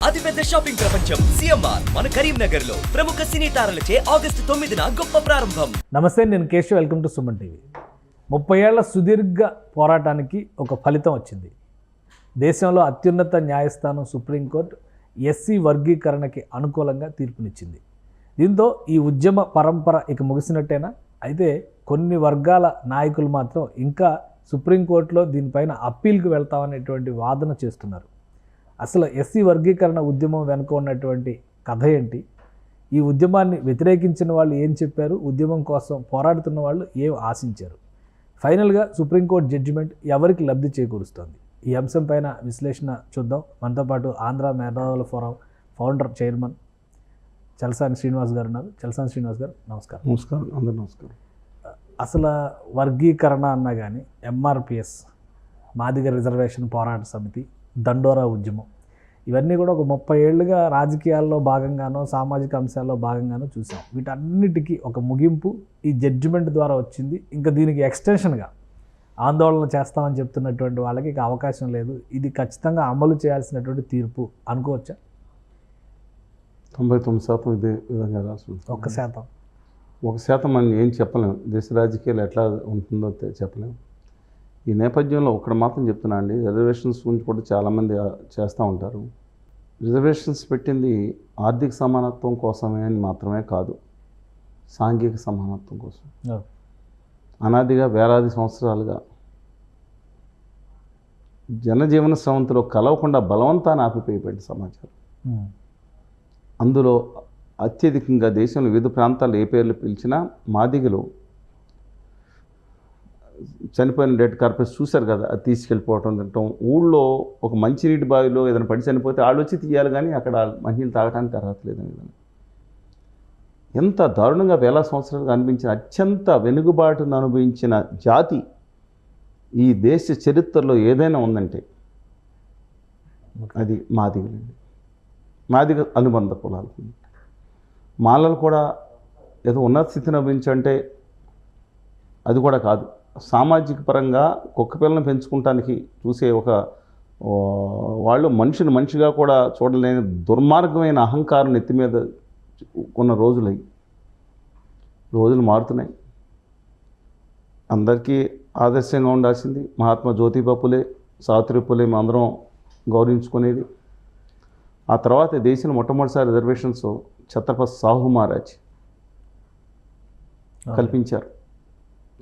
అతిపెద్ద షాపింగ్ ప్రపంచం సిఎంఆర్ మన కరీంనగర్ లో ప్రముఖ సినీ తారలచే ఆగస్టు 9న గొప్ప ప్రారంభం. నమస్తే, నేను Keshav. Welcome to Suman TV. 30 ఏళ్ల సుదీర్ఘ పోరాటానికి ఒక ఫలితం వచ్చింది. దేశంలో అత్యున్నత న్యాయస్థానం సుప్రీంకోర్టు ఎస్సీ వర్గీకరణకి అనుకూలంగా తీర్పునిచ్చింది. దీంతో ఈ ఉద్యమ పరంపర ఇక ముగిసినట్టేనా? అయితే కొన్ని వర్గాల నాయకులు మాత్రం ఇంకా సుప్రీంకోర్టులో దీనిపైన అప్పీల్కి వెళ్తామనేటువంటి వాదన చేస్తున్నారు. అసలు ఎస్సీ వర్గీకరణ ఉద్యమం వెనుక ఉన్నటువంటి కథ ఏంటి? ఈ ఉద్యమాన్ని వ్యతిరేకించిన వాళ్ళు ఏం చెప్పారు? ఉద్యమం కోసం పోరాడుతున్న వాళ్ళు ఏం ఆశించారు? ఫైనల్గా సుప్రీంకోర్టు జడ్జిమెంట్ ఎవరికి లబ్ధి చేకూరుస్తోంది? ఈ అంశం పైన విశ్లేషణ చూద్దాం. మనతో పాటు ఆంధ్ర మేధావుల forum founder chairman Chalasani Srinivas గారు ఉన్నారు. చలసాని శ్రీనివాస్ గారు, నమస్కారం. నమస్కారం, అందరూ నమస్కారం. అసలు వర్గీకరణ అన్నా కానీ ఎంఆర్పిఎస్, మాదిగ రిజర్వేషన్ పోరాట సమితి, దండోరా ఉద్యమం, ఇవన్నీ కూడా ఒక 30 ఏళ్ళుగా రాజకీయాల్లో భాగంగానో సామాజిక అంశాల్లో భాగంగానో చూసాం. వీటన్నిటికీ ఒక ముగింపు ఈ జడ్జిమెంట్ ద్వారా వచ్చింది. ఇంకా దీనికి ఎక్స్టెన్షన్గా ఆందోళన చేస్తామని చెప్తున్నటువంటి వాళ్ళకి ఇక అవకాశం లేదు. ఇది ఖచ్చితంగా అమలు చేయాల్సినటువంటి తీర్పు అనుకోవచ్చా? 99% ఇదే విధంగా రాస్తుంది. 1% మనం ఏం చెప్పలేము. దేశ రాజకీయాలు ఎట్లా ఉంటుందో చెప్పలేము. ఈ నేపథ్యంలో ఒకటి మాత్రం చెప్తున్నా అండి, రిజర్వేషన్స్ గురించి కూడా చాలామంది చేస్తూ ఉంటారు. రిజర్వేషన్స్ పెట్టింది ఆర్థిక సమానత్వం కోసమే అని మాత్రమే కాదు, సాంఘిక సమానత్వం కోసం. అనాదిగా వేలాది సంవత్సరాలుగా జనజీవన స్రవంతిలో కలవకుండా బలవంతాన్ని ఆపిపోయిపోయింది సమాచారం. అందులో అత్యధికంగా దేశంలో వివిధ ప్రాంతాల్లో ఏ పేర్లు పిలిచినా మాదిగలు చనిపోయిన డెడ్ కార్పెట్స్ చూశారు కదా, అది తీసుకెళ్ళిపోవటం తింటాం. ఊళ్ళో ఒక మంచినీటి బావిలో ఏదైనా పడి చనిపోతే వాళ్ళు వచ్చి తీయాలి, కానీ అక్కడ మహిళలు తాగడానికి అర్హత లేదని విధానం. ఎంత దారుణంగా వేల సంవత్సరాలుగా అనిపించిన అత్యంత వెనుకబాటును అనుభవించిన జాతి ఈ దేశ చరిత్రలో ఏదైనా ఉందంటే అది మాదిగలండి. మాదిగ అనుబంధ కులాలు. మాలలు కూడా ఏదో ఉన్నత స్థితిని అనుభవించంటే అది కూడా కాదు. సామాజిక పరంగా కుక్క పిల్లని పెంచుకుంటానికి చూసే ఒక వాళ్ళు మనిషిని మనిషిగా కూడా చూడలేని దుర్మార్గమైన అహంకారం నెత్తి మీద ఉన్న రోజులు మారుతున్నాయి. అందరికీ ఆదర్శంగా ఉండాల్సింది మహాత్మా జ్యోతిబా పులే, సావిత్రి పులే అందరం గౌరవించుకునేది. ఆ తర్వాత దేశంలో మొట్టమొదటిసారి రిజర్వేషన్స్ ఛత్రపతి సాహు మహారాజ్ కల్పించారు.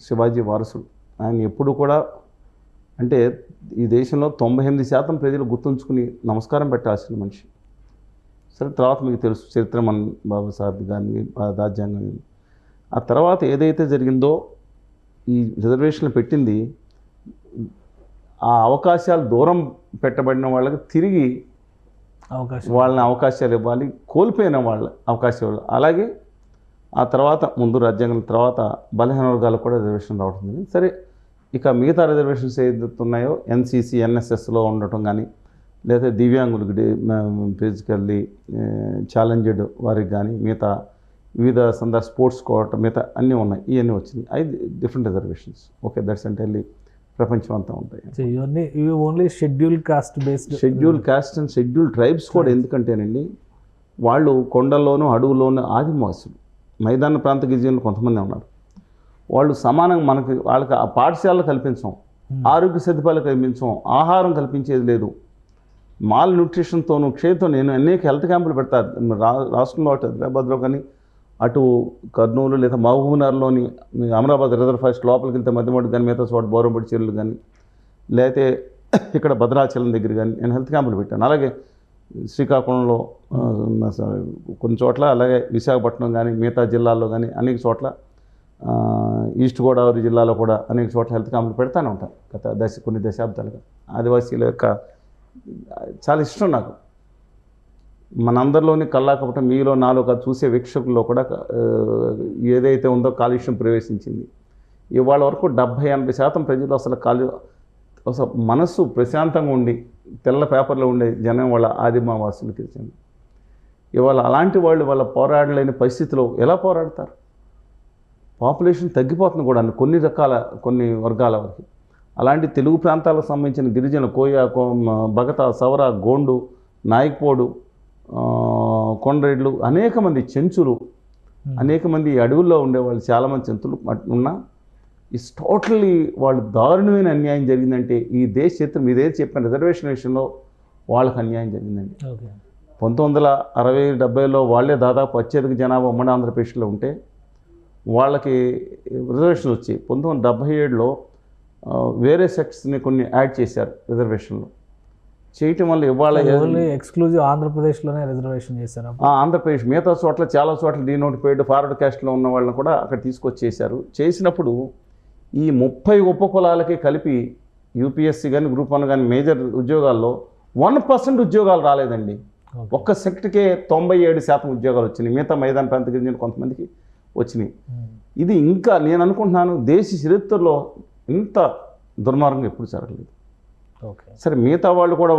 శివాజీ వారసుడు ఆయన. ఎప్పుడు కూడా అంటే ఈ దేశంలో 98% ప్రజలు గుర్తుంచుకుని నమస్కారం పెట్టాల్సిన మనిషి. సరే, తర్వాత మీకు తెలుసు చరిత్ర, మన బాబాసాహెబ్ కానీ రాజ్యాంగం. ఆ తర్వాత ఏదైతే జరిగిందో ఈ రిజర్వేషన్లు పెట్టింది ఆ అవకాశాలు దూరం పెట్టబడిన వాళ్ళకి తిరిగి వాళ్ళని అవకాశాలు ఇవ్వాలి, కోల్పోయిన వాళ్ళ అవకాశాలు ఇవ్వాలి. అలాగే ఆ తర్వాత ముందు రాజ్యాంగం తర్వాత బలహీన వర్గాలకు కూడా రిజర్వేషన్ రావడం. సరే, ఇక మిగతా రిజర్వేషన్స్ ఏదైతున్నాయో ఎన్సీసీ, ఎన్ఎస్ఎస్లో ఉండటం కానీ, లేదా దివ్యాంగులకు ఫిజికల్లీ ఛాలెంజ్డ్ వారికి కానీ, మిగతా వివిధ స్పోర్ట్స్ కోట మిగతా అన్నీ ఉన్నాయి. ఇవన్నీ వచ్చినాయి. 5 different reservations. Okay, that's entirely ప్రపంచం అంతా ఉంటాయి. ఇవి only schedule caste based. Schedule caste and schedule tribes కూడా ఎందుకంటేనండి, వాళ్ళు కొండల్లోనూ అడవుల్లోనూ ఆదివాసులు, మైదాన ప్రాంత గిరిజనులు కొంతమంది ఉన్నారు. వాళ్ళు సమానంగా వాళ్ళకి ఆ పాఠశాలలు కల్పించాం, ఆరోగ్య సదుపాయాలు కల్పించాం, ఆహారం కల్పించేది లేదు. మాల్ న్యూట్రిషన్తోనూ క్షేత్రం నేను అనేక హెల్త్ క్యాంపులు పెడతాను రాష్ట్రంలో, అటు హైదరాబాద్లో కానీ, అటు కర్నూలు లేదా మహబూబ్నగర్లోని అమరాబాద్ రిజర్వ్ ఫారెస్ట్ లోపలికి వెళ్తే మధ్యమొడ్డు కానీ, మిగతా చోట బోరంపడి చెరువులు కానీ, లేకపోతే ఇక్కడ భద్రాచలం దగ్గర కానీ నేను హెల్త్ క్యాంపులు పెట్టాను. అలాగే శ్రీకాకుళంలో కొన్ని చోట్ల, అలాగే విశాఖపట్నం కానీ, మిగతా జిల్లాల్లో కానీ అనేక చోట్ల, ఈస్ట్ గోదావరి జిల్లాలో కూడా అనేక చోట్ల హెల్త్ క్యాంపులు పెడతానే ఉంటాను గత కొన్ని దశాబ్దాలుగా. ఆదివాసీల యొక్క చాలా ఇష్టం నాకు. మనందరిలోని కల్లాకపటం మీలో నాలో చూసే వీక్షకుల్లో కూడా ఏదైతే ఉందో కాలుష్యం ప్రవేశించింది. ఇవాళ వరకు 70-80% ప్రజలు అసలు మనస్సు ప్రశాంతంగా ఉండి తెల్ల పేపర్లో ఉండే జనం వాళ్ళ ఆదివాసులకి చెంది. ఇవాళ అలాంటి వాళ్ళు వాళ్ళ పోరాడలేని పరిస్థితిలో ఎలా పోరాడతారు? పాపులేషన్ తగ్గిపోతుంది కూడా కొన్ని వర్గాల వరకు. అలాంటి తెలుగు ప్రాంతాలకు సంబంధించిన గిరిజన కోయ, బగత, సవర, గోండు, నాయక్పోడు, కొండరెడ్లు, అనేక మంది చెంచులు, అనేక మంది అడవుల్లో ఉండేవాళ్ళు, చాలామంది జంతువులు ఉన్నా ఇట్స్ టోటల్లీ వాళ్ళు దారుణమైన అన్యాయం జరిగిందంటే ఈ దేశ చరిత్ర మీదేది చెప్పిన రిజర్వేషన్ విషయంలో వాళ్ళకి అన్యాయం జరిగిందండి. 1960-70లో వాళ్ళే దాదాపు అత్యధిక జనాభా ఉమ్మడి ఆంధ్రప్రదేశ్లో ఉంటే వాళ్ళకి రిజర్వేషన్లు వచ్చాయి. 1977లో వేరే సెక్ట్స్ని కొన్ని యాడ్ చేశారు రిజర్వేషన్లో. చేయటం వల్ల ఇవాళ ఎక్స్క్లూజివ్ ఆంధ్రప్రదేశ్లోనే రిజర్వేషన్ చేశారు. ఆంధ్రప్రదేశ్ మిగతా చోట్ల చాలా చోట్ల డీనోటిఫైడ్ ఫార్వర్డ్ క్యాస్ట్లో ఉన్న వాళ్ళని కూడా అక్కడ తీసుకొచ్చేసారు. చేసినప్పుడు ఈ 30 ఉపకులాలకి కలిపి యూపీఎస్సీ కానీ గ్రూప్ 1 కానీ మేజర్ ఉద్యోగాల్లో 1% ఉద్యోగాలు రాలేదండి. ఒక్క సెక్ట్కే 97% ఉద్యోగాలు వచ్చినాయి. మిగతా మైదాన ప్రాంత గిరిజన కొంతమందికి వచ్చినాయి. ఇది ఇంకా నేను అనుకుంటున్నాను దేశ చరిత్రలో ఇంత దుర్మార్గం ఎప్పుడు జరగలేదు. సరే మిగతా వాళ్ళు కూడా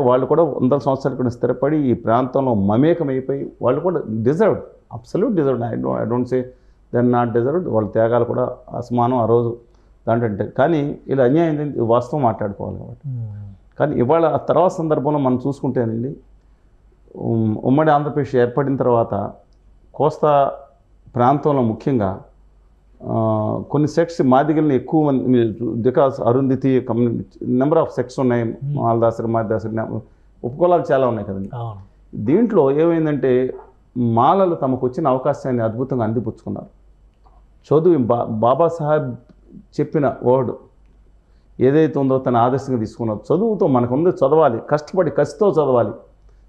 వాళ్ళు కూడా 100 సంవత్సరాల క్రితం స్థిరపడి ఈ ప్రాంతంలో మమేకమైపోయి వాళ్ళు కూడా deserved, absolute deserved. I don't say then not deserved. వాళ్ళ త్యాగాలు కూడా అసమానం ఆ రోజు దాంట్లో. కానీ ఇలా అన్యాయం వాస్తవం మాట్లాడుకోవాలి కాబట్టి. కానీ ఇవాళ తర్వాత సందర్భంలో మనం చూసుకుంటేనండి, ఉమ్మడి ఆంధ్రప్రదేశ్ ఏర్పడిన తర్వాత కోస్తా ప్రాంతంలో ముఖ్యంగా కొన్ని సెక్ట్స్ మాదిగల్ని ఎక్కువ మంది, because Arundhati number of sects ఉన్నాయి, మాలదాసరి మాదిదాసరి ఉపకులాలు చాలా ఉన్నాయి కదండి. దీంట్లో ఏమైందంటే మాలలు తమకు వచ్చిన అవకాశాన్ని అద్భుతంగా అందిపుచ్చుకున్నారు. చదువు బాబాసాహెబ్ చెప్పిన వర్డ్ ఏదైతే ఉందో తన ఆదర్శంగా తీసుకున్నారు. చదువుతో మనకు ఉంది, చదవాలి, కష్టపడి కసితో చదవాలి,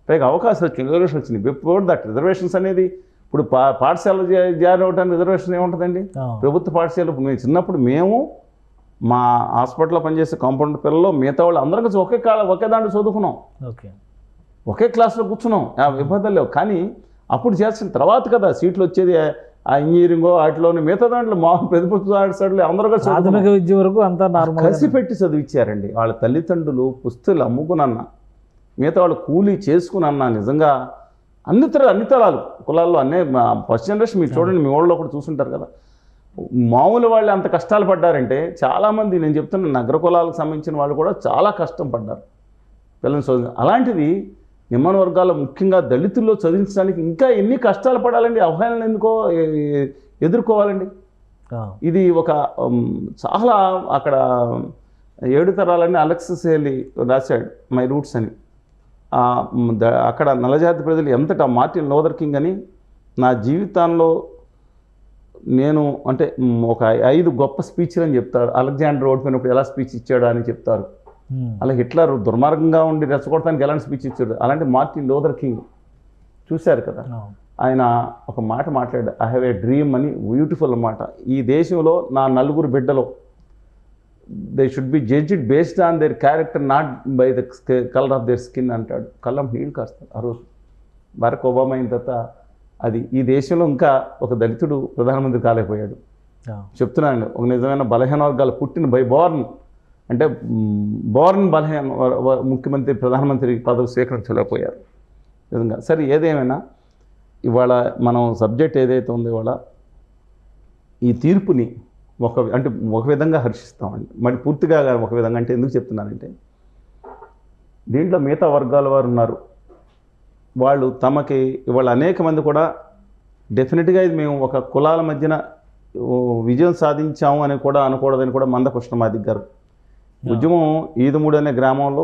పైగా అవకాశాలు వచ్చింది, రిజర్వేషన్ వచ్చింది. బిఫోర్ దట్ రిజర్వేషన్స్ అనేది ఇప్పుడు పాఠశాల జాయిన్ అవ్వడానికి రిజర్వేషన్ ఏముంటుందండి? ప్రభుత్వ పాఠశాల మేము చిన్నప్పుడు మేము మా హాస్పిటల్లో పనిచేసే కాంపౌండర్ పిల్లలు మిగతా వాళ్ళు అందరం కలిసి ఒకే దాంట్లో చదువుకున్నాం, ఒకే క్లాస్లో కూర్చున్నాం, ఇబ్బందులు లేవు. కానీ అప్పుడు చేసిన తర్వాత కదా సీట్లు వచ్చేది. ఆ ఇంజనీరింగో వాటిలోని మిగతా దాంట్లో మా ప్రభుత్వ పాఠశాలలో అందరూ కలిసి ప్రాథమిక విద్య వరకు అంతా కలిసి పెట్టి చదివించారండి. వాళ్ళ తల్లిదండ్రులు పుస్తకాలు అమ్ముకునన్నా, మిగతా వాళ్ళు కూలీ చేసుకునన్నా, నిజంగా అన్ని తరాలు కులాల్లో అన్నీ ఫస్ట్ జనరేషన్ మీరు చూడండి, మీ ఊళ్ళో కూడా చూసుంటారు కదా. మామూలు వాళ్ళు అంత కష్టాలు పడ్డారంటే చాలామంది నేను చెప్తున్న నగర కులాలకు సంబంధించిన వాళ్ళు కూడా చాలా కష్టం పడ్డారు పిల్లల్ని చదివి. అలాంటిది నిమ్మన వర్గాల్లో ముఖ్యంగా దళితుల్లో చదివించడానికి ఇంకా ఎన్ని కష్టాలు పడాలండి, అవహేళన ఎందుకో ఎదుర్కోవాలండి. ఇది ఒక చాలా అక్కడ 7 తరాలని అలెక్సిస్ హేలీ రాశాడు మై రూట్స్ అని. అక్కడ నల్లజాతి ప్రజలు ఎంతటా మార్టిన్ లూథర్ కింగ్ అని నా జీవితంలో నేను అంటే ఒక 5 గొప్ప స్పీచ్లు అని చెప్తారు. అలెగ్జాండర్ ఓడిపోయినప్పుడు ఎలా స్పీచ్ ఇచ్చాడు అని చెప్తారు. అలా హిట్లర్ దుర్మార్గంగా ఉండి రెచ్చగొడటానికి ఎలాంటి స్పీచ్ ఇచ్చాడు, అలాంటి మార్టిన్ లూథర్ కింగ్ చూశారు కదా. ఆయన ఒక మాట మాట్లాడాడు, ఐ హ్యావ్ ఏ డ్రీమ్ అని, బ్యూటిఫుల్ మాట. ఈ దేశంలో నా 4 బిడ్డలు they should be judged based on their character, not by the colour of their skin అంటాడు. కళ్ళం నీళ్ళు కాస్తాడు. ఆ రోజు బరాక్ ఒబామా అయిన తర్వాత అది ఈ దేశంలో ఇంకా ఒక దళితుడు ప్రధానమంత్రి కాలేకపోయాడు. చెప్తున్నాను, ఒక నిజమైన బలహీన వర్గాలు పుట్టిన బై బోర్న్ అంటే బోర్న్ బలహీన ముఖ్యమంత్రి ప్రధానమంత్రి పదవి స్వీకరించలేకపోయారు నిజంగా. సరే ఏదేమైనా ఇవాళ మనం సబ్జెక్ట్ ఏదైతే ఉందో ఇవాళ ఈ తీర్పుని ఒక విధంగా హర్షిస్తామండి. మరి పూర్తిగా ఒక విధంగా అంటే ఎందుకు చెప్తున్నానంటే దీంట్లో మిగతా వర్గాల వారు ఉన్నారు, వాళ్ళు తమకి ఇవాళ అనేక మంది కూడా డెఫినెట్గా ఇది మేము ఒక కులాల మధ్యన విజయం సాధించాము అని కూడా అనకూడదని కూడా మందకృష్ణ మాదిగ గారు ఉద్యమం ఈదుమూడు అనే గ్రామంలో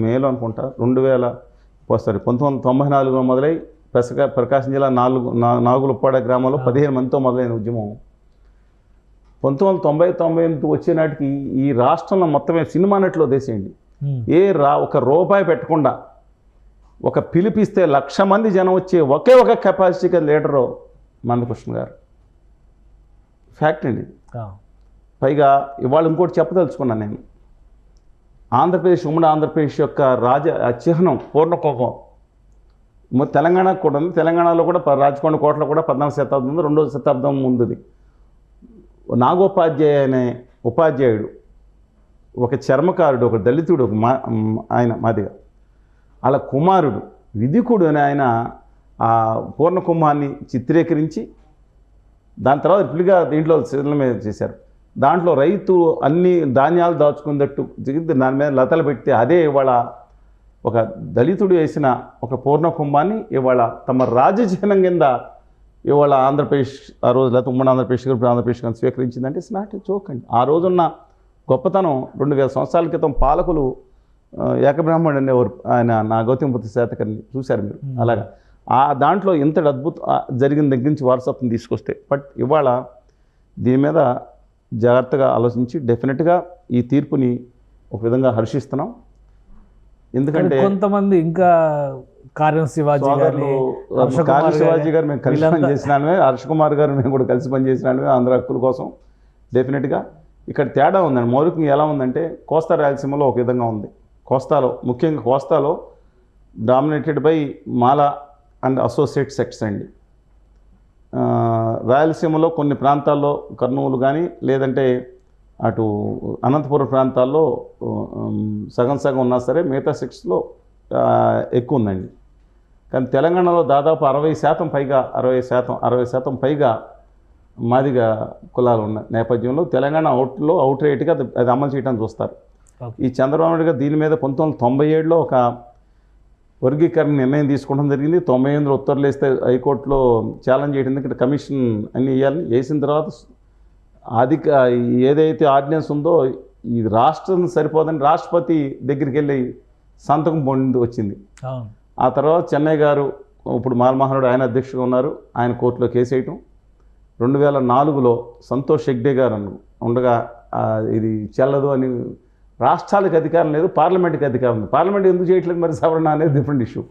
మేలు అనుకుంటా 1994లో మొదలై ప్రకాశం జిల్లా నాగులుప్పాడ గ్రామంలో 15 మందితో మొదలైన ఉద్యమం 1990 వచ్చే నాటికి ఈ రాష్ట్రంలో మొత్తమే సినిమా నటిలో దేశండి ఒక రూపాయి పెట్టకుండా ఒక పిలిపిస్తే 1,00,000 మంది జనం వచ్చే ఒకే ఒక కెపాసిటీ లీడరు మందకృష్ణ గారు. ఫ్యాక్ట్ అండి. పైగా ఇవాళ ఇంకోటి చెప్పదలుచుకున్నాను నేను. ఉమ్మడి ఆంధ్రప్రదేశ్ యొక్క చిహ్నం పూర్ణకోపం తెలంగాణకు కూడా ఉంది. తెలంగాణలో కూడా రాజకొండ కోటలో కూడా 14వ శతాబ్దం ఉంది, 2వ శతాబ్దం ముందుది. నాగోపాధ్యాయ అనే ఉపాధ్యాయుడు, ఒక చర్మకారుడు, ఒక దళితుడు, ఆయన మాదిగా అలా కుమారుడు విధికుడు అని ఆయన ఆ పూర్ణకుంభాన్ని చిత్రీకరించి దాని తర్వాత ఇప్పుడుగా దీంట్లో శిథిలం మీద చేశారు. దాంట్లో రైతు అన్ని ధాన్యాలు దాచుకున్నట్టు దాని మీద లతలు పెడితే అదే ఇవాళ ఒక దళితుడు వేసిన ఒక పూర్ణ కుంభాన్ని ఇవాళ తమ రాజచిహ్నం కింద ఇవాళ ఆంధ్రప్రదేశ్ ఆ రోజు లేకపోతే ఉమ్మడి ఆంధ్రప్రదేశ్ ఇప్పుడు ఆంధ్రప్రదేశ్ కానీ స్వీకరించిందంటే ఇట్స్ నాట్ ఏ జోక్ అండి. ఆ రోజున్న గొప్పతనం 2000 సంవత్సరాల క్రితం పాలకులు ఏకబ్రాహ్మణుడు అనేవారు, ఆయన నా గౌతమిపుత్ర శాతకర్ణి చూశారు మీరు. అలాగా ఆ దాంట్లో ఇంతటి జరిగిన దగ్గర నుంచి వారసత్వం తీసుకొస్తే, బట్ ఇవాళ దీని మీద జాగ్రత్తగా ఆలోచించి డెఫినెట్గా ఈ తీర్పుని ఒక విధంగా హర్షిస్తున్నాం. ఎందుకంటే కొంతమంది ఇంకా కార్యం శివాజీ గారు మేము కలిసి పనిచేసినామే, హర్ష కుమార్ గారు మేము కూడా కలిసి పనిచేసినామే ఆంధ్ర హక్కుల కోసం. డెఫినెట్గా ఇక్కడ తేడా ఉందండి. మౌలికంగా ఎలా ఉందంటే కోస్తా రాయలసీమలో ఒక విధంగా ఉంది, కోస్తాలో ముఖ్యంగా కోస్తాలో dominated by Mala and associate sects అండి. రాయలసీమలో కొన్ని ప్రాంతాల్లో కర్నూలు కానీ లేదంటే అటు అనంతపురం ప్రాంతాల్లో సగం సగం ఉన్నా సరే మిగతా సెక్ట్స్లో ఎక్కువ ఉందండి. కానీ తెలంగాణలో దాదాపు 60% పైగా మాదిగ కులాలు ఉన్న నేపథ్యంలో తెలంగాణ అవుట్ రేట్గా అది అమలు చేయడానికి చూస్తారు. ఈ చంద్రబాబు నాయుడు గారు దీని మీద 1997లో ఒక వర్గీకరణ నిర్ణయం తీసుకోవడం జరిగింది. 98లో ఉత్తర్వులు వేస్తే హైకోర్టులో ఛాలెంజ్ చేయడం, ఇక్కడ కమిషన్ అన్ని వేయాలని వేసిన తర్వాత ఏదైతే ఆర్డినెన్స్ ఉందో ఈ రాష్ట్రం సరిపోదని రాష్ట్రపతి దగ్గరికి వెళ్ళి సంతకం పొంది వచ్చింది. ఆ తర్వాత చెన్నై గారు ఇప్పుడు మాల్మహనుడు ఆయన అధ్యక్షుడుగా ఉన్నారు, ఆయన కోర్టులో కేసు వేయటం. 2004లో సంతోష్ హెగ్డే గారు ఉండగా ఇది చెల్లదు అని, రాష్ట్రాలకు అధికారం లేదు, పార్లమెంట్కి అధికారం ఉంది, పార్లమెంట్ ఎందుకు చేయట్లేదు మరి సవరణ అనేది డిఫరెంట్ ఇష్యూ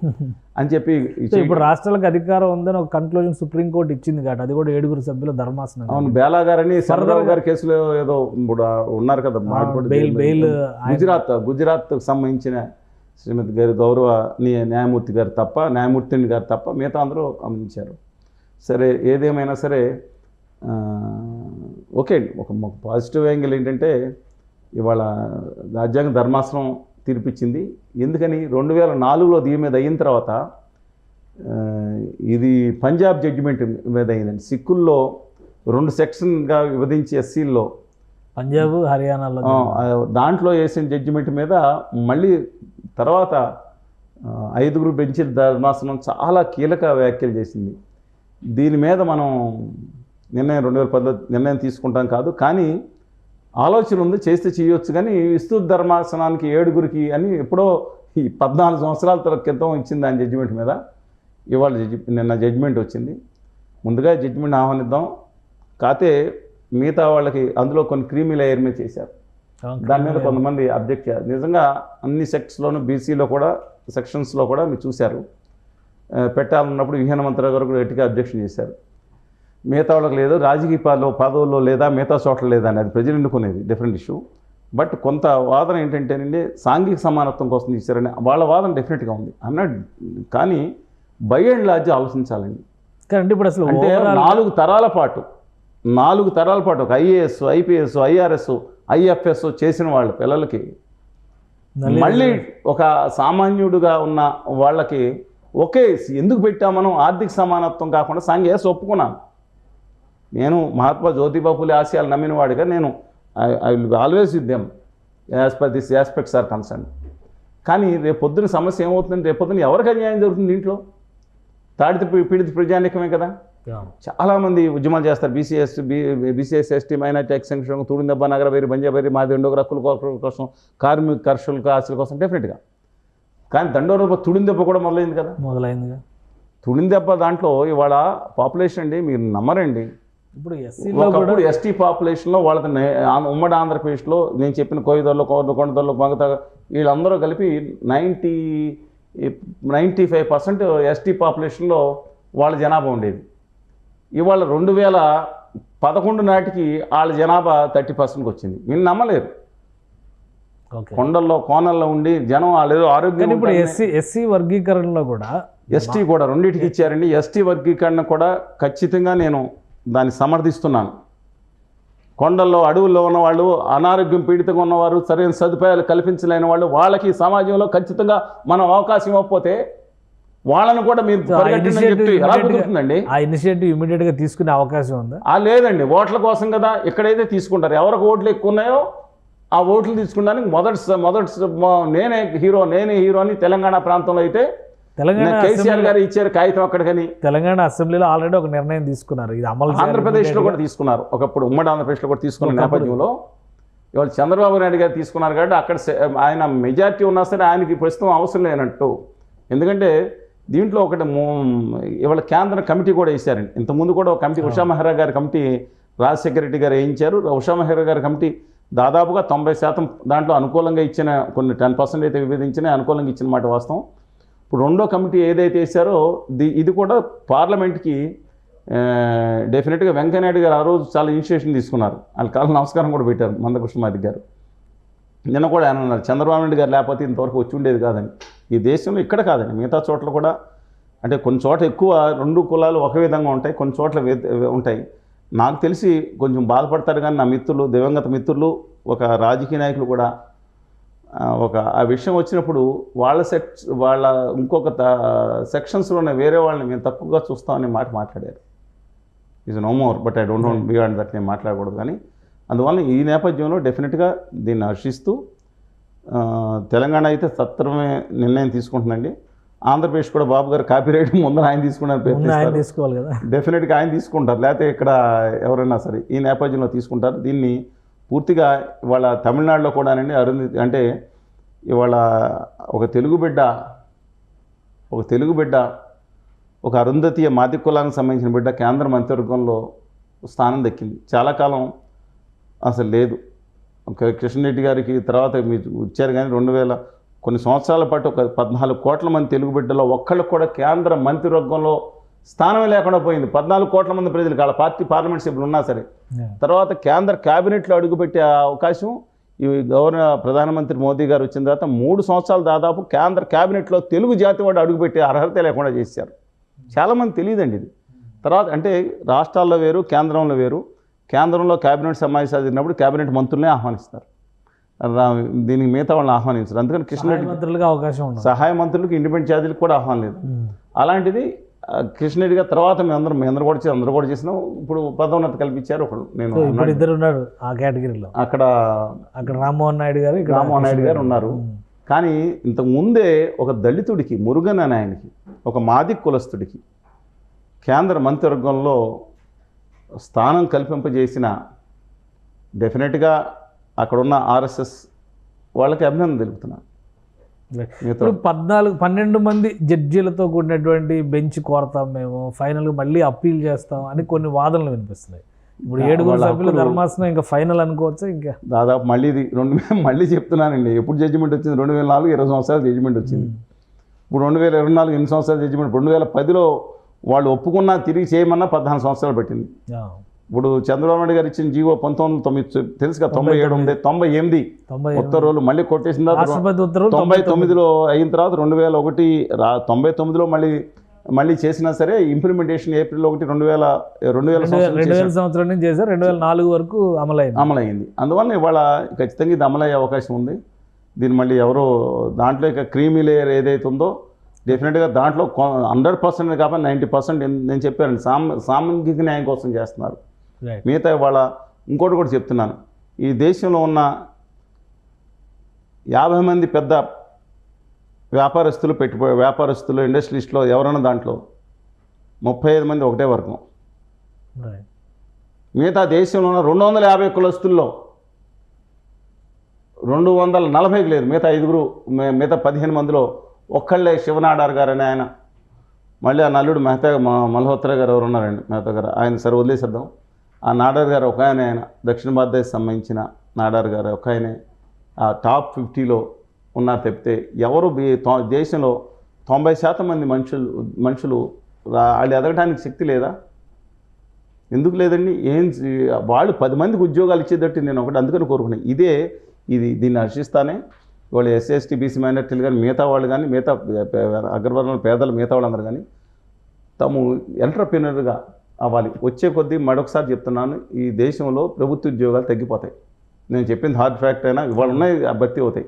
అని చెప్పి ఇప్పుడు రాష్ట్రాలకు అధికారం ఉందని ఒక కన్క్లూజన్ సుప్రీంకోర్టు ఇచ్చింది కాబట్టి అది కూడా 7 సభ్యుల ధర్మాసనం. అవును, బేలా గారని సరదారావు గారి కేసులో ఏదో ఇప్పుడు ఉన్నారు కదా, గుజరాత్కు సంబంధించిన శ్రీమతి గారి న్యాయమూర్తి గారు తప్ప మిగతా అందరూ గమనించారు. సరే, ఏదేమైనా సరే ఓకే అండి. ఒక పాజిటివ్ యాంగిల్ ఏంటంటే ఇవాళ రాజ్యాంగ ధర్మాసనం తీర్పిచ్చింది. ఎందుకని 2004లో దీని మీద అయిన తర్వాత ఇది పంజాబ్ జడ్జిమెంట్ మీద అయిందండి. సిక్కుల్లో 2 సెక్షన్గా విభజించి ఎస్సీల్లో పంజాబ్ హర్యానాలో దాంట్లో వేసిన జడ్జిమెంట్ మీద మళ్ళీ తర్వాత 5 బెంచీల ధర్మాసనం చాలా కీలక వ్యాఖ్యలు చేసింది. దీని మీద మనం 2010 నిర్ణయం తీసుకుంటాం కాదు, కానీ ఆలోచన ఉంది, చేస్తే చేయొచ్చు. కానీ విస్తృత ధర్మాసనానికి 7 అని ఎప్పుడో ఈ 14 సంవత్సరాల క్రితం ఇచ్చింది ఆయన జడ్జిమెంట్ మీద. ఇవాళ నిన్న జడ్జిమెంట్ వచ్చింది. ముందుగా జడ్జిమెంట్ ఆహ్వానిద్దాం. కాతే మిగతా వాళ్ళకి అందులో కొన్ని క్రీమీ లేయర్ మీద చేశారు. దాని మీద కొంతమంది అబ్జెక్ట్ చేయాలి. నిజంగా అన్ని సెక్ట్స్లోనూ బీసీలో కూడా సెక్షన్స్లో కూడా మీరు చూశారు, పెట్టాలన్నప్పుడు విహీన మంత్రి గారు కూడా గట్టిగా అబ్జెక్షన్ చేశారు. మిగతా వాళ్ళకి లేదు, రాజకీయ పదవుల్లో లేదా మిగతా చోట్ల లేదా అని, అది ప్రజలు ఎన్నుకునేది డిఫరెంట్ ఇష్యూ. బట్ కొంత వాదన ఏంటంటేనండి సాంఘిక సమానత్వం కోసం తీశారని వాళ్ళ వాదన డెఫినెట్గా ఉంది అన్నాడు. కానీ బై అండ్ లార్జ్ ఆలోచించాలండి. ఇప్పుడు అసలు అంటే 4 తరాల పాటు ఒక ఐఏఎస్, ఐపీఎస్, ఐఆర్ఎస్, ఐఎఫ్ఎస్ చేసిన వాళ్ళ పిల్లలకి మళ్ళీ ఒక సామాన్యుడుగా ఉన్న వాళ్ళకి ఒకే ఎందుకు పెట్టామనం ఆర్థిక సమానత్వం కాకుండా సాంఘిక ఒప్పుకున్నాను. నేను మహాత్మా జ్యోతిబా ఫులే ఆశయాలు నమ్మిన వాడిగా నేను I will always with them as per this aspects are concern. కానీ రేపొద్దున సమస్య ఏమవుతుందంటే రేపొద్దున ఎవరికి అన్యాయం జరుగుతుంది దీంట్లో? తాడిత పీడిత ప్రజానికమే కదా. చాలామంది ఉద్యమాలు చేస్తారు, బీసీఎస్ ఎస్టీ మైనార్టీ ఎక్స్టెన్షన్, తూడిందెబ్బ, నగరబేరి, బంజాబేరి, మాది రెండో హక్కుల కోసం, కార్మిక కర్షుల ఆశల కోసం డెఫినెట్గా. కానీ దండోర తుడిందెబ్బ కూడా మొదలైందిగా. తుడిందెబ్బ దాంట్లో ఇవాళ పాపులేషన్ అండి మీరు నమ్మరండి. ఇప్పుడు ఎస్టీ పాపులేషన్లో వాళ్ళ ఉమ్మడి ఆంధ్రప్రదేశ్లో నేను చెప్పిన కోయిదొల్లో, కొండదొల్లో, మంగత వీళ్ళందరూ కలిపి 95% ఎస్టీ పాపులేషన్లో వాళ్ళ జనాభా ఉండేది. ఇవాళ 2011 నాటికి వాళ్ళ జనాభా 30%కి వచ్చింది. మీరు నమ్మలేరు. కోనల్లో ఉండి జనం వాళ్ళు ఆరోగ్యం. ఇప్పుడు ఎస్సీ వర్గీకరణలో కూడా ఎస్టీ కూడా రెండింటికి ఇచ్చారండి. ఎస్టీ వర్గీకరణ కూడా ఖచ్చితంగా నేను దాన్ని సమర్థిస్తున్నాను. కొండల్లో అడవుల్లో ఉన్నవాళ్ళు, అనారోగ్యం పీడితంగా ఉన్నవారు, సరైన సదుపాయాలు కల్పించలేని వాళ్ళు, వాళ్ళకి సమాజంలో ఖచ్చితంగా మనం అవకాశం ఇవ్వకపోతే వాళ్ళని కూడా మీరు ఎలా కుదురుతుందండి? ఆ ఇనిషియేటివ్ ఇమీడియట్గా తీసుకునే అవకాశం ఉందా? లేదండి, ఓట్ల కోసం కదా. ఎక్కడైతే తీసుకుంటారు, ఎవరికి ఓట్లు ఎక్కువ ఉన్నాయో ఆ ఓట్లు తీసుకున్నానికి నేనే హీరో అని తెలంగాణ ప్రాంతంలో అయితే తెలంగాణ కేసీఆర్ గారు ఇచ్చారు కాగితం అక్కడికని. తెలంగాణ అసెంబ్లీలో ఆల్రెడీ ఒక నిర్ణయం తీసుకున్నారు, ఇది అమలు ఆంధ్రప్రదేశ్లో కూడా తీసుకున్నారు, ఒకప్పుడు ఉమ్మడి ఆంధ్రప్రదేశ్లో కూడా తీసుకున్న నేపథ్యంలో ఇవాళ చంద్రబాబు నాయుడు గారు తీసుకున్నారు కాబట్టి అక్కడ ఆయన మెజారిటీ ఉన్నా సరే ఆయనకి ప్రస్తుతం అవసరం లేనట్టు. ఎందుకంటే దీంట్లో ఒకటి ఇవాళ కేంద్ర కమిటీ కూడా వేశారండి. ఇంతకుముందు కూడా ఒక కమిటీ ఉషా మెహ్రా గారి కమిటీ రాజశేఖర రెడ్డి గారు వేయించారు. ఉషా మెహ్రా గారి కమిటీ దాదాపుగా 90% దాంట్లో అనుకూలంగా ఇచ్చిన, కొన్ని 10% అయితే విభేదించిన అనుకూలంగా ఇచ్చిన మాట వాస్తవం. ఇప్పుడు రెండో కమిటీ ఏదైతే వేశారో ఇది కూడా పార్లమెంట్కి డెఫినెట్గా వెంకయ్యనాయుడు గారు ఆ రోజు చాలా ఇనిషియేషన్ తీసుకున్నారు. వాళ్ళ కాలం నమస్కారం కూడా పెట్టారు మందకృష్ణమాది గారు. నిన్న కూడా ఆయన అన్నారు చంద్రబాబు నాయుడు గారు లేకపోతే ఇంతవరకు వచ్చి ఉండేది కాదని. ఈ దేశంలో ఇక్కడ కాదండి, మిగతా చోట్ల కూడా, అంటే కొన్ని చోట ఎక్కువ రెండు కులాలు ఒక విధంగా ఉంటాయి, కొన్ని చోట్ల ఉంటాయి. నాకు తెలిసి కొంచెం బాధపడతారు కానీ నా మిత్రులు, దివంగత మిత్రులు, ఒక రాజకీయ నాయకులు కూడా ఆ విషయం వచ్చినప్పుడు వాళ్ళ ఇంకొక సెక్షన్స్లోనే వేరే వాళ్ళని మేము తక్కువగా చూస్తామనే మాట మాట్లాడారు. Is no more, but I don't know beyond that నేను మాట్లాడకూడదు. కానీ అందువల్ల ఈ నేపథ్యంలో డెఫినెట్గా దీన్ని హర్షిస్తూ తెలంగాణ అయితే సత్వరమే నిర్ణయం తీసుకుంటుందండి. ఆంధ్రప్రదేశ్ కూడా బాబు గారు కాపీరైట్ ముందర ఆయన తీసుకోవాలి కదా, డెఫినెట్గా ఆయన తీసుకుంటారు, లేకపోతే ఇక్కడ ఎవరైనా సరే ఈ నేపథ్యంలో తీసుకుంటారు. దీన్ని పూర్తిగా ఇవాళ తమిళనాడులో కూడానండి అరుంధతి అంటే ఇవాళ ఒక తెలుగు బిడ్డ ఒక అరుంధతీయ మాది కులానికి సంబంధించిన బిడ్డ కేంద్ర మంత్రివర్గంలో స్థానం దక్కింది. చాలా కాలం అసలు లేదు. కిషన్ రెడ్డి గారికి తర్వాత మీరు ఇచ్చారు కానీ 2000 కొన్ని సంవత్సరాల పాటు ఒక 14 కోట్ల మంది తెలుగు బిడ్డలో ఒక్కళ్ళకు కూడా కేంద్ర మంత్రివర్గంలో స్థానమే లేకుండా పోయింది. 14 కోట్ల మంది ప్రజలు వాళ్ళ పార్టీ పార్లమెంట్ సభ్యులు ఉన్నా సరే. తర్వాత కేంద్ర క్యాబినెట్లో అడుగుపెట్టే అవకాశం ఈ ప్రధానమంత్రి మోదీ గారు వచ్చిన తర్వాత 3 సంవత్సరాలు దాదాపు కేంద్ర క్యాబినెట్లో తెలుగు జాతి వాడు అడుగుపెట్టే అర్హత లేకుండా చేశారు. చాలామంది తెలియదండి ఇది. తర్వాత అంటే రాష్ట్రాల్లో వేరు, కేంద్రంలో వేరు. కేంద్రంలో క్యాబినెట్ సమావేశాలు జరిగినప్పుడు క్యాబినెట్ మంత్రులనే ఆహ్వానిస్తారు, దీనికి మిగతా వాళ్ళని ఆహ్వానించారు. అందుకని కిషన్ రెడ్డి మంత్రులుగా అవకాశం ఉంది, సహాయ మంత్రులకు ఇండిపెండెంట్ ఛార్జీలకు కూడా ఆహ్వానం లేదు. అలాంటిది కిషన్ రెడ్డి గారు తర్వాత అందరూ కూడా చేసినాం. ఇప్పుడు పదోన్నతి కల్పించారు. ఒకడు నేను ఇద్దరు ఉన్నారు ఆ కేటగిరీలో. అక్కడ రామ్మోహన్ నాయుడు గారు ఉన్నారు. కానీ ఇంతకు ముందే ఒక దళితుడికి, మురుగన్ అనే ఆయనకి, ఒక మాది కులస్తుడికి కేంద్ర మంత్రివర్గంలో స్థానం కల్పింపజేసిన డెఫినెట్గా అక్కడున్న ఆర్ఎస్ఎస్ వాళ్ళకి అభినందన తెలుపుతున్నాను. ఇప్పుడు 12 మంది జడ్జీలతో కూడినటువంటి బెంచ్ కోరతాం మేము, ఫైనల్గా మళ్ళీ అప్పీల్ చేస్తాం అని కొన్ని వాదనలు వినిపిస్తున్నాయి. ఇప్పుడు 7 సభ్యుల ధర్మాసనం ఇంకా ఫైనల్ అనుకోవచ్చు. ఇంకా దాదాపు మళ్ళీ ఇది మళ్ళీ చెప్తున్నానండి, ఎప్పుడు జడ్జిమెంట్ వచ్చింది? 2004 20 సంవత్సరాలు జడ్జిమెంట్ వచ్చింది. ఇప్పుడు 2024 8 సంవత్సరాలు జడ్జిమెంట్. 2010లో వాళ్ళు ఒప్పుకున్నా తిరిగి చేయమన్నా 14 సంవత్సరాలు పెట్టింది. ఇప్పుడు చంద్రబాబు నాయుడు గారు ఇచ్చిన జీవో 1909 తెలుసుగా, 97 ఉంది, 98 ఉత్తర్వులు మళ్ళీ కొట్టేసిన తర్వాత 99లో అయిన తర్వాత 2001 99లో మళ్ళీ చేసినా సరే ఇంప్లిమెంటేషన్ April 1, 2000 సంవత్సరం నుంచి చేశారు. 2004 వరకు అమలైంది. అందువల్ల ఇవాళ ఖచ్చితంగా ఇది అమలయ్యే అవకాశం ఉంది. దీన్ని మళ్ళీ ఎవరో దాంట్లో ఇక క్రీమీ లేయర్ ఏదైతే ఉందో డెఫినెట్గా దాంట్లో 100% కాకపోతే 90% నేను చెప్పాను సాంఘిక న్యాయం కోసం చేస్తున్నారు. మిగతా ఇవాళ ఇంకోటి కూడా చెప్తున్నాను, ఈ దేశంలో ఉన్న 50 మంది పెద్ద వ్యాపారస్తులు ఇండస్ట్రియలిస్టులో ఎవరైనా దాంట్లో 35 మంది ఒకటే వర్గం. మిగతా దేశంలో ఉన్న 250 కులస్తుల్లో 240 లేదు. మిగతా 15 మందిలో ఒక్కళ్ళే శివనాడార్ గారు అని ఆయన, మళ్ళీ ఆ నల్లుడు మల్హోత్రా గారు ఎవరు ఉన్నారండి, మెహతా గారు, ఆయన సరే వదిలేసేద్దాం. ఆ నాడార్ గారు ఒక ఆయన దక్షిణ భారతదేశం సంబంధించిన నాడార్ గారు ఒక ఆయనే ఆ టాప్ 50లో ఉన్నారు తప్పితే ఎవరు దేశంలో 90% మంది మనుషులు వాళ్ళు ఎదగడానికి శక్తి లేదా? ఎందుకు లేదండి? వాళ్ళు 10 మందికి ఉద్యోగాలు ఇచ్చేటట్టు నేను ఒకటి అందుకని కోరుకున్నాను. దీన్ని హర్షిస్తానే. వాళ్ళు SC/ST BC మైనారిటీలు కానీ మిగతా వాళ్ళు కానీ మిగతా అగ్రవర్ణాల పేదలు మిగతా వాళ్ళందరూ కానీ తాము ఎంటర్‌ప్రెన్యూర్‌గా అవ్వాలి. వచ్చే కొద్దీ మరొకసారి చెప్తున్నాను, ఈ దేశంలో ప్రభుత్వ ఉద్యోగాలు తగ్గిపోతాయి. నేను చెప్పింది హార్డ్ ఫ్యాక్ట్ అయినా ఇవాళ ఉన్నాయి, భర్తీ అవుతాయి.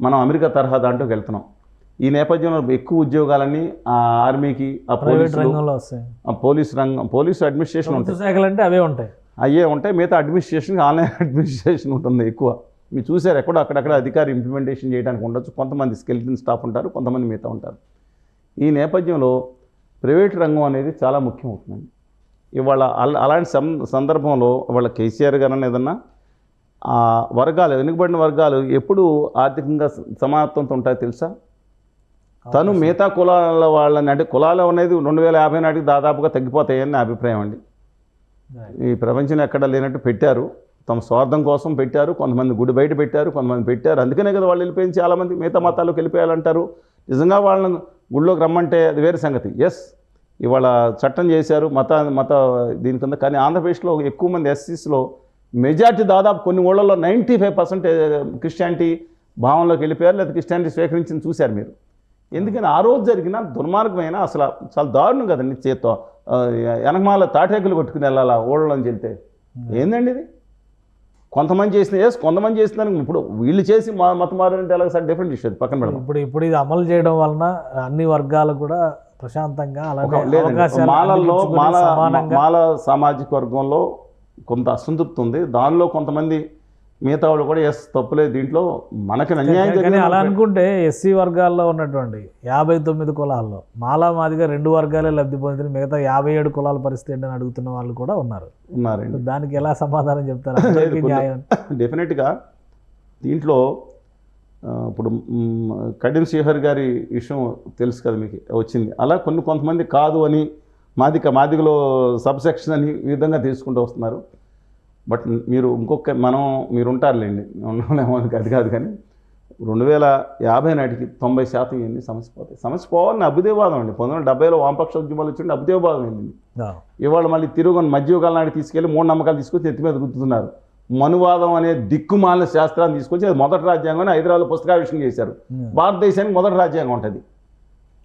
మనం అమెరికా తరహా దాంట్లోకి వెళ్తున్నాం. ఈ నేపథ్యంలో ఎక్కువ ఉద్యోగాలన్నీ ఆ ఆర్మీకి, ఆ పోలీసు అడ్మినిస్ట్రేషన్ ఉంటాయి. అవే ఉంటాయి. మిగతా అడ్మినిస్ట్రేషన్ ఆన్లైన్ అడ్మినిస్ట్రేషన్ ఉంటుంది ఎక్కువ. మీరు చూసారు ఎక్కడో అక్కడక్కడ అధికారి ఇంప్లిమెంటేషన్ చేయడానికి ఉండొచ్చు, కొంతమంది స్కెలిటన్ స్టాఫ్ ఉంటారు, కొంతమంది మిగతా ఉంటారు. ఈ నేపథ్యంలో ప్రైవేట్ రంగం అనేది చాలా ముఖ్యం అవుతుందండి. ఇవాళ అలాంటి సందర్భంలో ఇవాళ కేసీఆర్ గారు ఏదన్నా వర్గాలు, వెనుకబడిన వర్గాలు ఎప్పుడు ఆర్థికంగా సమానత్వంతో ఉంటాయో తెలుసా? తను మిగతా కులాల వాళ్ళని, అంటే కులాలు అనేది 2050 నాటికి దాదాపుగా తగ్గిపోతాయని నా అభిప్రాయం అండి. ఈ ప్రపంచంలో ఎక్కడ లేనట్టు పెట్టారు, తమ స్వార్థం కోసం పెట్టారు. కొంతమంది గుడి బయట పెట్టారు, కొంతమంది పెట్టారు. అందుకనే కదా వాళ్ళు వెళ్ళిపోయింది. చాలామంది మిగతా మతాలకు వెళ్ళిపోయాలంటారు. నిజంగా వాళ్ళని గుడిలోకి రమ్మంటే అది వేరే సంగతి. ఎస్, ఇవాళ చట్టం చేశారు మత దీని కింద. కానీ ఆంధ్రప్రదేశ్లో ఎక్కువ మంది ఎస్సీస్లో మెజార్టీ దాదాపు కొన్ని ఊళ్ళల్లో 95% క్రిస్టియానిటీ భావంలోకి వెళ్ళిపోయారు, లేదా క్రిస్టియానిటీ స్వీకరించింది చూశారు మీరు. ఎందుకని ఆ రోజు జరిగిన దుర్మార్గమైన, అసలు చాలా దారుణం కదండి. చేత్తో వెనకమాల తాటేకులు కొట్టుకుని వెళ్ళాలా ఊళ్ళలోంచి వెళ్తే? ఏందండి ఇది? కొంతమంది చేసిన కొంతమంది చేసిన దానికి ఇప్పుడు వీళ్ళు చేసి మత మారంటే ఎలా సార్? డిఫరెంట్ ఇష్యూ, పక్కన పెడదాం. ఇప్పుడు ఇది అమలు చేయడం వలన అన్ని వర్గాలు కూడా ప్రశాంతంగా మాల సామాజిక వర్గంలో కొంత అసంతృప్తి ఉంది. దానిలో కొంతమంది మిగతా వాళ్ళు కూడా తప్పులేదు దీంట్లో, మనకి అన్యాయం జరిగింది. అలా అనుకుంటే ఎస్సీ వర్గాల్లో ఉన్నటువంటి 59 కులాల్లో మాలా మాదిగా 2 వర్గాలే లబ్ధి పొందిన మిగతా 57 కులాల పరిస్థితి ఏంటని అడుగుతున్న వాళ్ళు కూడా ఉన్నారండి. దానికి ఎలా సమాధానం చెప్తారు? డెఫినెట్గా దీంట్లో ఇప్పుడు కడియం శ్రీహరి గారి విషయం తెలుసు కదా మీకు, వచ్చింది. అలా కొంతమంది కాదు అని మాదిగలో సబ్సెక్షన్ అని ఈ విధంగా తీసుకుంటూ వస్తున్నారు. బట్ మీరు మీరు ఉంటారులేండి, ఉండలేమో అది కాదు. కానీ 2050 నాటికి 90% ఏంది సమస్య పోతాయి. సమస్య పోవాలని అభ్యుదయవాదం అండి. 1970లో వామపక్ష ఉద్యమాలు వచ్చిండి, అభ్యుదయవాదం ఏంది. ఇవాళ మళ్ళీ తిరుగుని మధ్యయుగాల నాటికి తీసుకెళ్ళి 3 నమ్మకాలు తీసుకొచ్చి ఎత్తి మీద రుద్దుతున్నారు. మనువాదం అనే దిక్కుమాలిన శాస్త్రాన్ని తీసుకొచ్చి అది మొదటి రాజ్యాంగం అని హైదరాబాద్లో పుస్తకావిష్కరణ చేశారు. భారతదేశానికి మొదటి రాజ్యాంగం ఉంటుంది.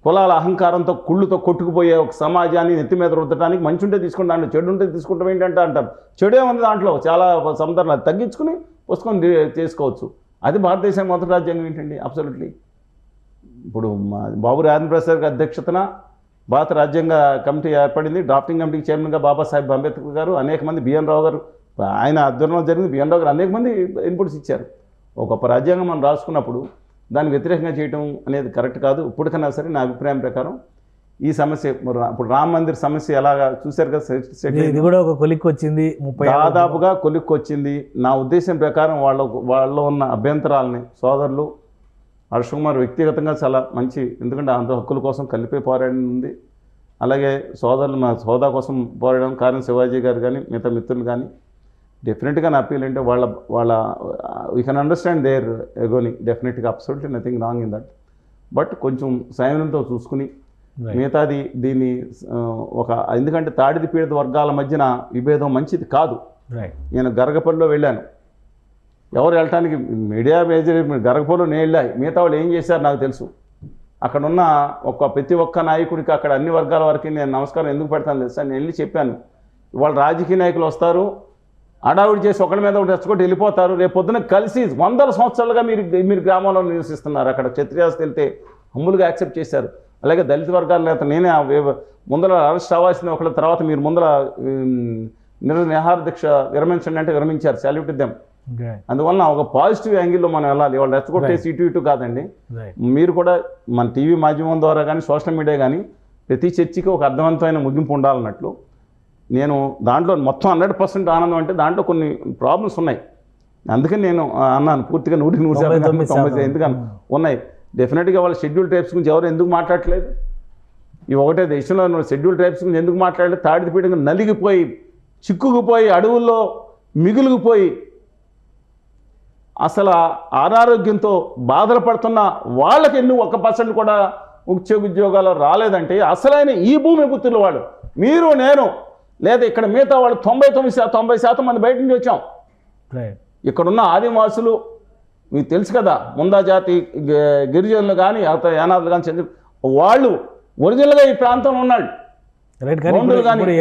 కులాల అహంకారంతో కుళ్ళుతో కొట్టుకుపోయే ఒక సమాజాన్ని నెత్తి మీద రుద్దడానికి మంచి ఉంటే తీసుకుంటా, దాంట్లో చెడు ఉంటే తీసుకుంటాం ఏంటంటే అంటారు. చెడే ఉంది దాంట్లో, చాలా సందర్భాలు తగ్గించుకుని పుస్తకం చేసుకోవచ్చు. అది భారతదేశానికి మొదటి రాజ్యాంగం ఏంటండి? అబ్సల్యూట్లీ. ఇప్పుడు బాబు రాజేంద్ర ప్రసాద్ గారి అధ్యక్షతన భారత రాజ్యాంగ కమిటీ ఏర్పడింది. డ్రాఫ్టింగ్ కమిటీకి చైర్మన్గా బాబాసాహెబ్ అంబేద్కర్ గారు, అనేక మంది, బిఎన్ రావు గారు, ఆయన ఆధ్వర్యంలో జరిగింది. బిఎన్ రావు గారు అనేక మంది ఇన్పుట్స్ ఇచ్చారు. ఒక గొప్ప రాజ్యాంగం మనం రాసుకున్నప్పుడు దానికి వ్యతిరేకంగా చేయడం అనేది కరెక్ట్ కాదు. ఇప్పటికన్నా సరే నా అభిప్రాయం ప్రకారం ఈ సమస్య, ఇప్పుడు రామ మందిర్ సమస్య ఎలాగా చూశారు కదా, ఇది కూడా ఒక కొలిక్కి వచ్చింది, దాదాపుగా కొలిక్కి వచ్చింది. నా ఉద్దేశం ప్రకారం వాళ్ళలో ఉన్న అభ్యంతరాలని సోదరులు హర్షకుమార్ వ్యక్తిగతంగా చాలా మంచి, ఎందుకంటే ఆంధ్ర హక్కుల కోసం కలిపే పోరాటం ఉంది. అలాగే సోదరులు మా హోదా కోసం పోరాడడం కారణం శివాజీ గారు కానీ మిగతా మిత్రులు కానీ, డెఫినెట్గా నా అప్పీల్ అంటే వాళ్ళ వీ కెన్ అండర్స్టాండ్ దేర్ ఎగోని. డెఫినెట్గా absolutely nothing wrong in that. But కొంచెం సంయమనంతో చూసుకుని మిగతాది దీన్ని ఎందుకంటే తాడిది పీడిత వర్గాల మధ్యన విభేదం మంచిది కాదు. నేను గరగపల్లిలో వెళ్ళాను, ఎవరు వెళ్ళటానికి మీడియా మేజర్, గరగపల్లిలో నేను వెళ్ళా. మిగతా వాళ్ళు ఏం చేశారు నాకు తెలుసు. అక్కడున్న ప్రతి ఒక్క నాయకుడికి అక్కడ అన్ని వర్గాల వరకు నేను నమస్కారం ఎందుకు పెడతాను తెలుసా? నేను వెళ్ళి చెప్పాను, వాళ్ళు రాజకీయ నాయకులు వస్తారు, అడావిడి చేసి ఒకరి మీద ఒకటి రెచ్చగొట్టి వెళ్ళిపోతారు. రేపు పొద్దున కలిసి 100 సంవత్సరాలుగా మీరు గ్రామంలో నివసిస్తున్నారు. అక్కడ క్షత్రియాస్ వెళ్తే హంబులుగా యాక్సెప్ట్ చేశారు. అలాగే దళిత వర్గాల నేత నేనే ముందర అరెస్ట్ అవ్వాల్సిన ఒకళ్ళ తర్వాత మీరు ముందర నిరాహార దీక్ష విరమించండి అంటే విరమించారు. Salute them. అందువల్ల ఒక పాజిటివ్ యాంగిల్లో మనం వెళ్ళాలి. వాళ్ళు రెచ్చగొట్టేసి ఇటు కాదండి. మీరు కూడా మన టీవీ మాధ్యమం ద్వారా కానీ సోషల్ మీడియా కానీ ప్రతి చర్చకి ఒక అర్థవంతమైన ముగింపు ఉండాలన్నట్లు నేను దాంట్లో మొత్తం 100% ఆనందం. అంటే దాంట్లో కొన్ని ప్రాబ్లమ్స్ ఉన్నాయి, అందుకని నేను అన్నాను పూర్తిగా 100% ఎందుకని ఉన్నాయి. డెఫినెట్గా వాళ్ళ షెడ్యూల్ ట్రైబ్స్ గురించి ఎవరు ఎందుకు మాట్లాడట్లేదు? ఈ ఒకటే దేశంలో షెడ్యూల్ ట్రైబ్స్ గురించి ఎందుకు మాట్లాడలేదు? తాడిది పీఠంగా నలిగిపోయి చిక్కుకుపోయి అడవుల్లో మిగులుకుపోయి అసలు అనారోగ్యంతో బాధలు పడుతున్న వాళ్ళకి 1% కూడా ఉద్యోగాలు రాలేదంటే అసలైన ఈ భూమి పుత్రులు వాళ్ళు, మీరు నేను, లేదా ఇక్కడ మిగతా వాళ్ళు 90% మంది బయట నుంచి వచ్చాం. ఇక్కడున్న ఆదివాసులు మీకు తెలుసు కదా, ముందా జాతి గిరిజనులు కానీ యానాదులు కానీ చెంది వాళ్ళు ఒరిజినల్గా ఈ ప్రాంతంలో ఉన్నాడు.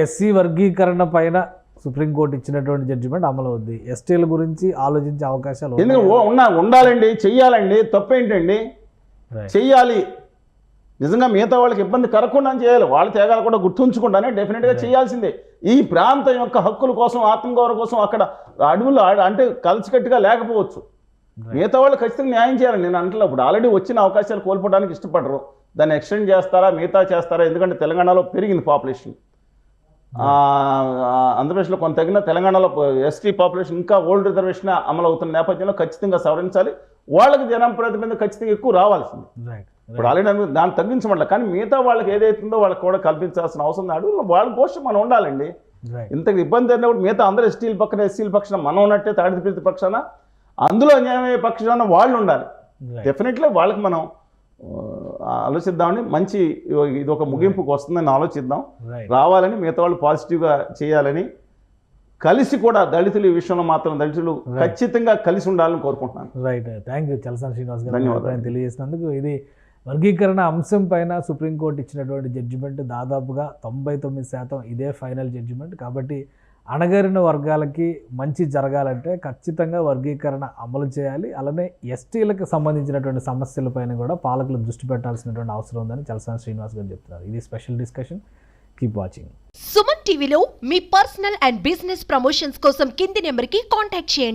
ఎస్సీ వర్గీకరణ పైన సుప్రీంకోర్టు ఇచ్చినటువంటి జడ్జిమెంట్ అమలు అవుద్ది. ఎస్టీల గురించి ఆలోచించే అవకాశాలు ఎందుకు ఉండాలండి, చెయ్యాలండి. తప్పేంటండి? చెయ్యాలి. నిజంగా మిగతా వాళ్ళకి ఇబ్బంది కలగకుండా చేయాలి. వాళ్ళ త్యాగాలు కూడా గుర్తుంచుకుంటానే డెఫినెట్గా చేయాల్సిందే. ఈ ప్రాంతం యొక్క హక్కుల కోసం, ఆత్మగౌరవం కోసం అక్కడ అడవులు అంటే కలిసికట్టుగా లేకపోవచ్చు, మిగతా వాళ్ళు ఖచ్చితంగా న్యాయం చేయాలి. నేను అంటలే, ఇప్పుడు ఆల్రెడీ వచ్చిన అవకాశాలు కోల్పోవడానికి ఇష్టపడరు, దాన్ని ఎక్స్టెండ్ చేస్తారా, మిగతా చేస్తారా? ఎందుకంటే తెలంగాణలో పెరిగింది పాపులేషన్, ఆంధ్రప్రదేశ్లో కొంత తగిన, తెలంగాణలో ఎస్టీ పాపులేషన్ ఇంకా ఓల్డ్ రిజర్వేషన్ అమలు అవుతున్న నేపథ్యంలో ఖచ్చితంగా సవరించాలి. వాళ్ళకి జనప్రతినిధి ఖచ్చితంగా ఎక్కువ రావాల్సింది. ఇప్పుడు ఆల్రెడీ దాన్ని తగ్గించమంట, కానీ మిగతా వాళ్ళకి ఏదైతుందో వాళ్ళకి కూడా కల్పించాల్సిన అవసరం నాడు వాళ్ళ కోసం మనం ఉండాలండి. ఇంత ఇబ్బంది అయినప్పుడు మిగతా అందరూ ఎస్టీల పక్కన ఎస్సీల పక్షాన మనం ఉన్నట్టే, తాడిపత్రి పక్షాన అందులో అన్యాయమయ్యే పక్షాన వాళ్ళు ఉండాలి. డెఫినెట్లీ వాళ్ళకి మనం ఆలోచిద్దామని, మంచి ఇది ఒక ముగింపుకు వస్తుందని ఆలోచిద్దాం, రావాలని, మిగతా వాళ్ళు పాజిటివ్గా చేయాలని, కలిసి కూడా దళితులు ఈ విషయంలో మాత్రం దళితులు ఖచ్చితంగా కలిసి ఉండాలని కోరుకుంటున్నాను. Right, thank you Chalasani Srinivas గారు ధన్యవాదాలు తెలియజేసినందుకు. ఇది వర్గీకరణ అంశం పైన సుప్రీంకోర్టు ఇచ్చినటువంటి జడ్జిమెంట్ దాదాపుగా 99% ఇదే ఫైనల్ జడ్జిమెంట్. కాబట్టి అణగారిన వర్గాలకి మంచి జరగాలంటే ఖచ్చితంగా వర్గీకరణ అమలు చేయాలి. అలానే ఎస్టీలకు సంబంధించినటువంటి సమస్యలపైన కూడా పాలకులు దృష్టి పెట్టాల్సినటువంటి అవసరం ఉందని చలసాని శ్రీనివాస్ గారు చెప్తున్నారు. ఇది special discussion. Keep watching. Suman టీవీలో మీ పర్సనల్ అండ్ బిజినెస్ ప్రమోషన్స్ కోసం కింది నెంబర్కి కాంటాక్ట్ చేయండి.